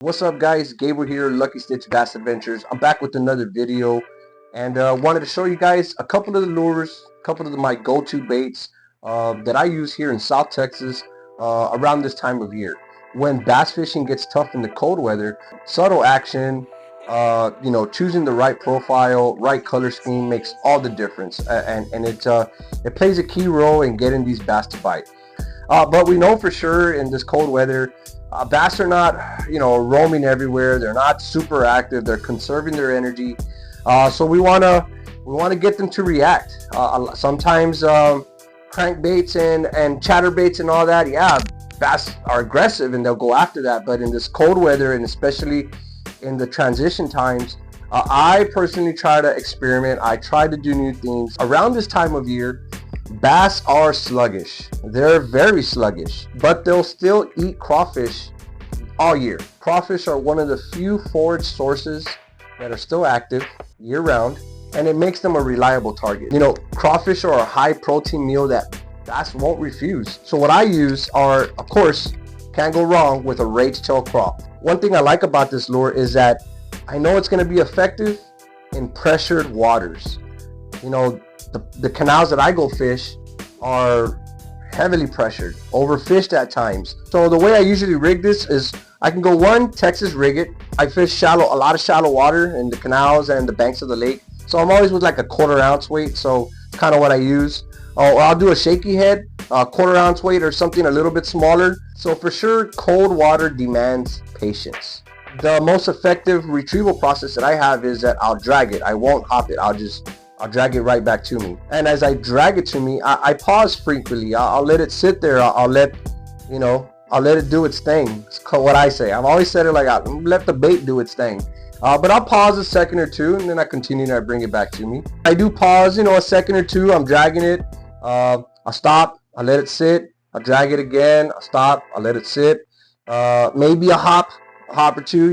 What's up, guys? Gabriel here, LuckyStitch Bass Adventures. I'm back with another video, and wanted to show you guys a couple of the lures, a couple of my go-to baits that I use here in South Texas around this time of year. When bass fishing gets tough in the cold weather, subtle action, choosing the right profile, right color scheme makes all the difference, and it plays a key role in getting these bass to bite. But we know for sure in this cold weather, bass are not, roaming everywhere. They're not super active. They're conserving their energy. So we wanna get them to react. Sometimes crankbaits and chatterbaits and all that, yeah, bass are aggressive and they'll go after that. But in this cold weather, and especially in the transition times, I personally try to experiment. I try to do new things. Around this time of year, bass are sluggish. They're very sluggish, but they'll still eat crawfish all year. Crawfish are one of the few forage sources that are still active year round, and it makes them a reliable target. Crawfish are a high protein meal that bass won't refuse. So what I use are, of course, can't go wrong with a rage tail craw. One thing I like about this lure is that I know it's going to be effective in pressured waters. The canals that I go fish are heavily pressured, overfished at times. So the way I usually rig this is I can go Texas rig it. I fish a lot of shallow water in the canals and the banks of the lake. So I'm always with like a 1/4 ounce weight. So it's kind of what I use. Or I'll do a shaky head, 1/4 ounce weight or something a little bit smaller. So for sure, cold water demands patience. The most effective retrieval process that I have is that I'll drag it. I won't hop it. I'll drag it right back to me. And as I drag it to me, I pause frequently. I'll let it sit there. I'll let it do its thing. It's what I say. I've always said it like, I'll let the bait do its thing. But I'll pause a second or two, and then I continue and I bring it back to me. I do pause, a second or two. I'm dragging it. I'll stop. I'll let it sit. I'll drag it again. I'll stop. I'll let it sit. Maybe a hop or two.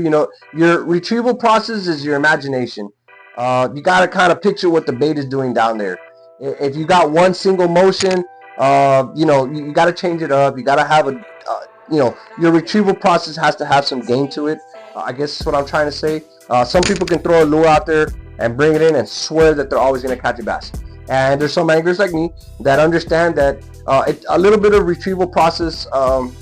Your retrieval process is your imagination. You got to kind of picture what the bait is doing down there. If you got one single motion, you got to change it up. You got to have your retrieval process has to have some game to it. I guess that's what I'm trying to say. Some people can throw a lure out there and bring it in and swear that they're always going to catch a bass. And there's some anglers like me that understand that a little bit of retrieval process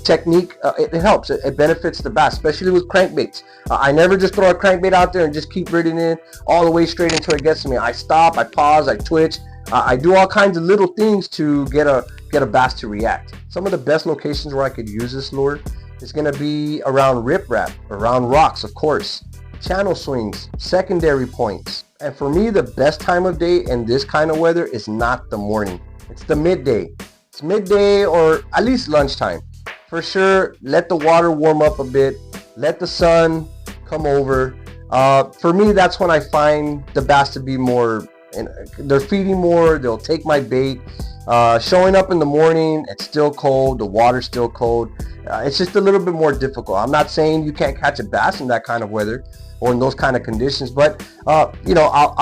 technique, it helps. It benefits the bass, especially with crankbaits. I never just throw a crankbait out there and just keep reading in all the way straight until it gets to me. I stop, I pause, I twitch. I do all kinds of little things to get a bass to react. Some of the best locations where I could use this lure is going to be around riprap, around rocks, of course, channel swings, secondary points. And for me, the best time of day in this kind of weather is not the morning. It's the midday. It's midday or at least lunchtime. For sure, let the water warm up a bit. Let the sun come over. For me, that's when I find the bass to be more, they're feeding more. They'll take my bait. Showing up in the morning, it's still cold. The water's still cold. It's just a little bit more difficult. I'm not saying you can't catch a bass in that kind of weather or in those kind of conditions, but I'll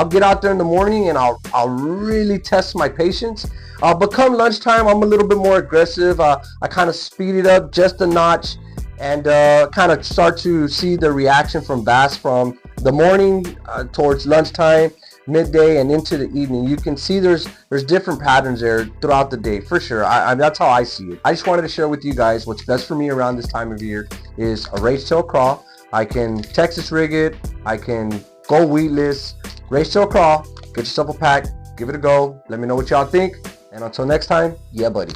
get out there in the morning and I'll really test my patience. But come lunchtime, I'm a little bit more aggressive. I kind of speed it up just a notch and kind of start to see the reaction from bass from the morning towards lunchtime, midday, and into the evening. You can see there's different patterns there throughout the day, for sure. That's how I see it. I just wanted to share with you guys what's best for me around this time of year is a rage tail craw. I can Texas rig it. I can go weedless. Rage tail craw. Get yourself a pack. Give it a go. Let me know what y'all think. And until next time, yeah, buddy.